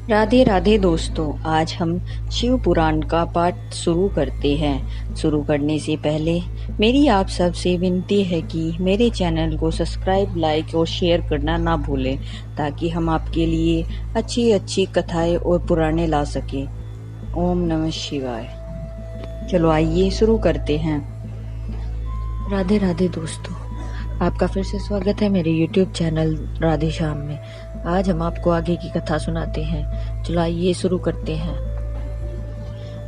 राधे राधे दोस्तों, आज हम शिव पुराण का पाठ शुरू करते हैं। शुरू करने से पहले मेरी आप सबसे विनती है कि मेरे चैनल को सब्सक्राइब, लाइक और शेयर करना ना भूलें, ताकि हम आपके लिए अच्छी अच्छी कथाएं और पुराणे ला सकें। ओम नमः शिवाय। चलो आइए शुरू करते हैं। राधे राधे दोस्तों, आपका फिर से स्वागत है मेरे YouTube चैनल राधे श्याम में। आज हम आपको आगे की कथा सुनाते हैं। चलो आइए शुरू करते हैं।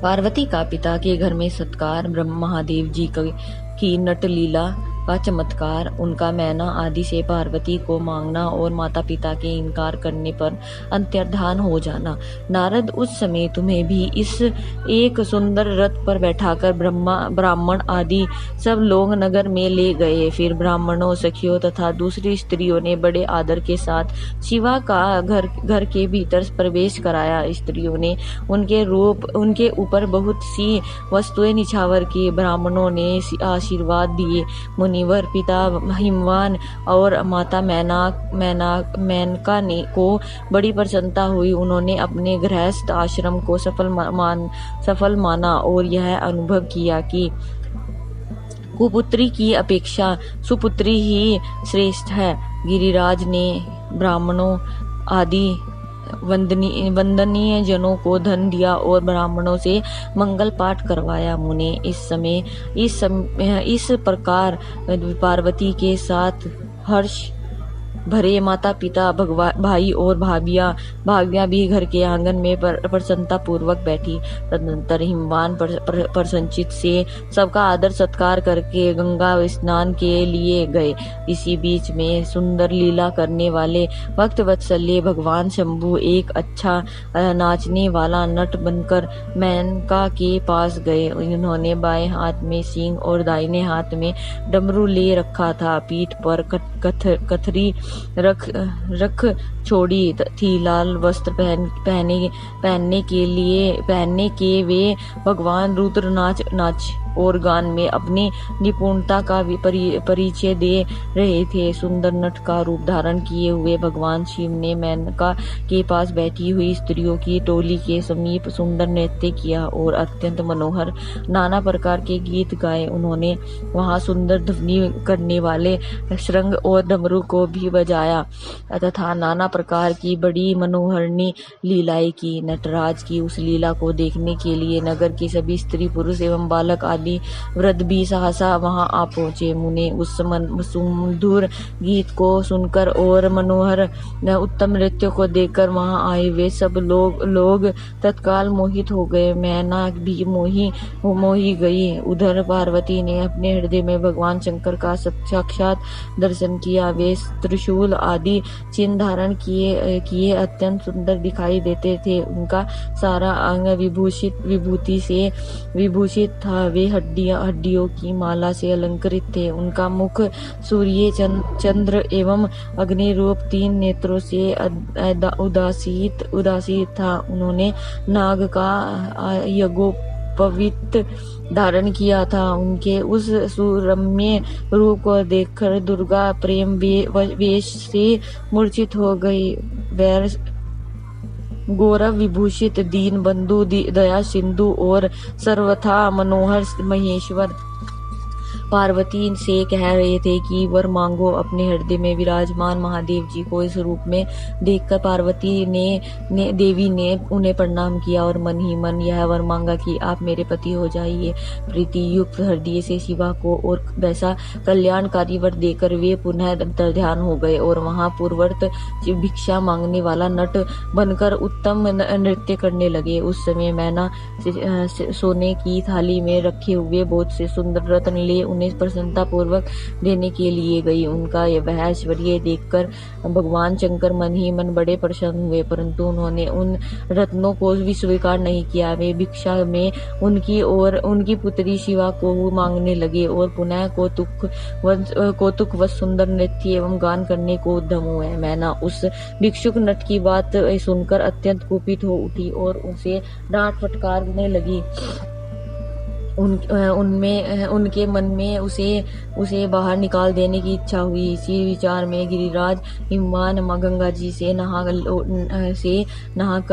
पार्वती का पिता के घर में सत्कार, ब्रह्म महादेव जी की नट लीला का चमत्कार, उनका मैना आदि से पार्वती को मांगना और माता पिता के इनकार करने पर अंतर्धान हो जाना। नारद, उस समय तुम्हें भी इस एक सुंदर रथ पर बैठाकर ब्राह्मण आदि सब लोग नगर में ले गए। फिर ब्राह्मणों, सखियों तथा दूसरी स्त्रियों ने बड़े आदर के साथ शिवा का घर के भीतर प्रवेश कराया। स्त्रियों ने उनके ऊपर बहुत सी वस्तुएं निछावर की। ब्राह्मणों ने आशीर्वाद दिए। मुनिवर पिता हिमवान और माता मेनका को बड़ी प्रसन्नता हुई। उन्होंने अपने गृहस्थ आश्रम को सफल माना और यह अनुभव किया कि कुपुत्री की अपेक्षा सुपुत्री ही श्रेष्ठ है। गिरिराज ने ब्राह्मणों आदि वंदनीय जनों को धन दिया और ब्राह्मणों से मंगल पाठ करवाया। मुने इस प्रकार पार्वती के साथ हर्ष भरे माता पिता, भाई और भाभियां भी घर के आंगन में प्रसन्नता पूर्वक बैठी। तदनंतर हिमवान प्रसन्नचित से सबका आदर सत्कार करके गंगा स्नान के लिए गए। इसी बीच में सुंदर लीला करने वाले भक्त वत्सल्य भगवान शंभु एक अच्छा नाचने वाला नट बनकर मेनका के पास गए। उन्होंने बाएं हाथ में सींग और दाहिने हाथ में डमरू ले रखा था। पीठ पर कथरी रख छोड़ी थी। लाल वस्त्र पहनने के वे भगवान रुद्र नाच और गान में अपनी निपुणता का परिचय दे रहे थे। सुंदर नट का रूप धारण किए हुए भगवान शिव ने मेनका के पास बैठी हुई स्त्रियों की टोली के समीप सुंदर नृत्य किया और अत्यंत मनोहर नाना प्रकार के गीत गाए। उन्होंने वहां सुंदर ध्वनि करने वाले शृंग और डमरू को भी बजाया तथा नाना प्रकार की बड़ी मनोहरणी लीलाएं की। नटराज की उस लीला को देखने के लिए नगर के सभी स्त्री, पुरुष एवं बालक आदि वृद्ध भी सहसा वहां आ पहुंचे। मुने उस सुमधुर गीत को सुनकर और मनोहर उत्तम नृत्य को देखकर वहां आए वे सब लोग तत्काल मोहित हो गए। मैना भी मोही गई। उधर पार्वती ने अपने हृदय में भगवान शंकर का साक्षात दर्शन किया। वे त्रिशूल आदि चिन्ह धारण किए अत्यंत सुंदर दिखाई देते थे। उनका सारा अंग विभूति से विभूषित था। वे हड्डियों की माला से अलंकृत थे। उनका मुख सूर्य, चंद्र एवं अग्नि रूप 3 नेत्रों से उदासित था। उन्होंने नाग का यज्ञोपवीत धारण किया था। उनके उस सुरम्य रूप को देखकर दुर्गा प्रेम वेश से मूर्छित हो गई। गौरव विभूषित दीन बंधु, दया सिंधु और सर्वथा मनोहर महेश्वर पार्वती से कह रहे थे कि वर मांगो। अपने हृदय में विराजमान महादेव जी को इस रूप में देखकर पार्वती देवी ने उन्हें प्रणाम किया और मन ही मन यह वर मांगा कि आप मेरे पति हो जाइए। प्रीति युक्त हृदय से शिवा को और वैसा कल्याणकारी वर देकर वे पुनः अंतर्ध्यान हो गए और वहां पूर्ववत भिक्षा मांगने वाला नट बनकर उत्तम नृत्य करने लगे। उस समय मैना सोने की थाली में रखे हुए बहुत से सुंदर रत्न ले उन्हें प्रसन्नता पूर्वक देने के लिए गई। उनका वह ऐश्वर्य देखकर भगवान शंकर मन ही मन बड़े प्रसन्न हुए, परंतु उन्होंने उन रत्नों को भी स्वीकार नहीं किया। वे भिक्षा में उनकी और उनकी पुत्री शिवा को मांगने लगे और पुनः कौतुक व सुंदर नृत्य एवं गान करने को उद्यम हुए। मैना उस भिक्षुक नट की बात सुनकर अत्यंत कुपित हो उठी और उसे डांट फटकारने लगी। उनके मन में उसे बाहर निकाल देने की इच्छा हुई। इसी विचार में गिरिराज हिमवान गंगा जी से नहाकर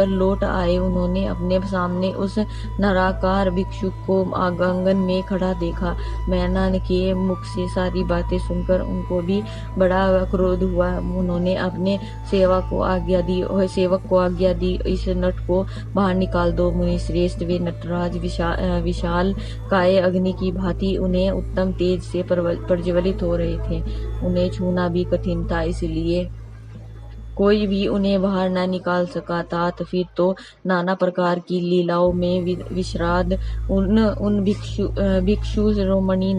लौट आए। उन्होंने अपने सामने उस नराकार भिक्षुक को आंगन में खड़ा देखा। मैना के मुख से सारी बातें सुनकर उनको भी बड़ा क्रोध हुआ। उन्होंने अपने सेवक को आज्ञा दी, इस नट को बाहर निकाल दो। मुनि श्रेष्ठ वे नटराज विशाल काय अग्नि की भांति उन्हें उत्तम तेज से प्रज्वलित हो रहे थे। उन्हें छूना भी कठिन था, इसलिए कोई भी उन्हें बाहर न निकाल सका था। तो फिर तो नाना प्रकार की लीलाओं में विश्राद उन भिक्षु शिरोमणि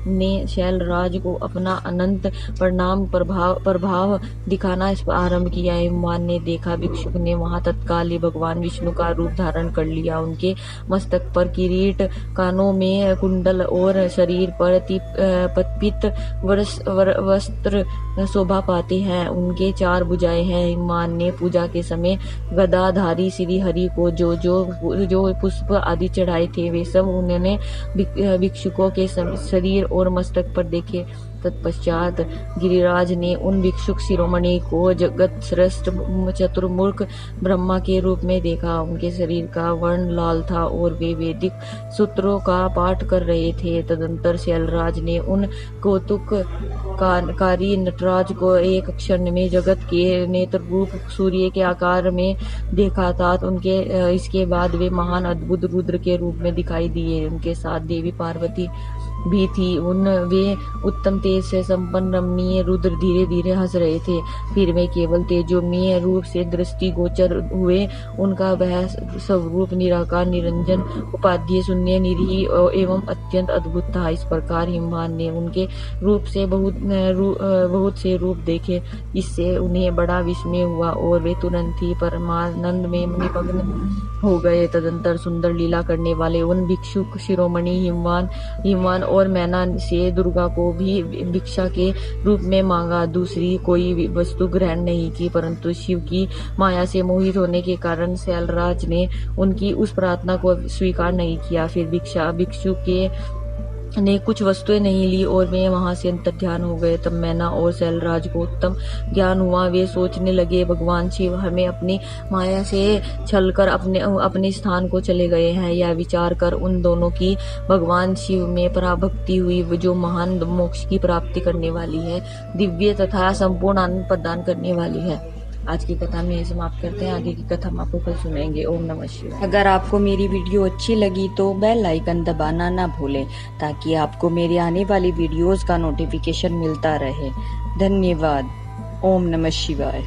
ने शैलराज को अपना अनंत प्रभाव दिखाना आरंभ किया। हिमवान ने देखा भिक्षुक ने वहां तत्काल ही भगवान विष्णु का रूप धारण कर लिया। उनके मस्तक पर किरीट, कानों में कुंडल और शरीर पर पीत वस्त्र शोभा पाते हैं। उनके 4 भुजाएं हैं। हिमवान ने पूजा के समय गदाधारी श्री हरि को जो पुष्प आदि चढ़ाए थे, वे सब उन्होंने भिक्षुकों के शरीर और मस्तक पर देखे। तत्पश्चात गिरिराज ने उन भिक्षुक शिरोमणि को जगत श्रेष्ठ चतुर्मुख ब्रह्मा के रूप में देखा। उनके शरीर का वर्ण लाल था और वे वैदिक सूत्रों का पाठ कर रहे थे। तदंतर शैलराज ने उन कौतुककारी नटराज को एक क्षण में जगत के नेत्र रूप सूर्य के आकार में देखा था। इसके बाद वे महान अद्भुत रुद्र के रूप में दिखाई दिए। उनके साथ देवी पार्वती भी थी। वे उत्तम तेज से संपन्न रमणीय रुद्र धीरे धीरे हंस रहे थे। फिर वे केवल तेजोमय रूप से दृष्टि गोचर हुए। उनका वह स्वरूप निराकार, निरंजन, उपाध्याय, शून्य, निरीह एवं अत्यंत अद्भुत था। इस प्रकार हिमवान ने उनके रूप से बहुत से रूप देखे। इससे उन्हें बड़ा विस्मय हुआ और वे तुरंत ही परमानंद में निमग्न हो गए। तदंतर सुंदर लीला करने वाले उन भिक्षुक शिरोमणि हिमवान और मैना से दुर्गा को भी भिक्षा के रूप में मांगा। दूसरी कोई वस्तु ग्रहण नहीं की, परंतु शिव की माया से मोहित होने के कारण शैलराज ने उनकी उस प्रार्थना को स्वीकार नहीं किया। फिर भिक्षु ने कुछ वस्तुएं नहीं ली और वे वहां से अंतर्ध्यान हो गए। तब मैना और शैलराज को उत्तम ज्ञान हुआ। वे सोचने लगे, भगवान शिव हमें अपनी माया से छलकर अपने स्थान को चले गए हैं। यह विचार कर उन दोनों की भगवान शिव में पराभक्ति हुई, जो महान मोक्ष की प्राप्ति करने वाली है, दिव्य तथा संपूर्ण आनंद प्रदान करने वाली है। आज की कथा में समाप्त करते हैं। आगे की कथा हम आपको कल सुनाएंगे। ओम नमः शिवाय। अगर आपको मेरी वीडियो अच्छी लगी तो बेल आइकन दबाना ना भूलें, ताकि आपको मेरी आने वाली वीडियोस का नोटिफिकेशन मिलता रहे। धन्यवाद। ओम नमः शिवाय।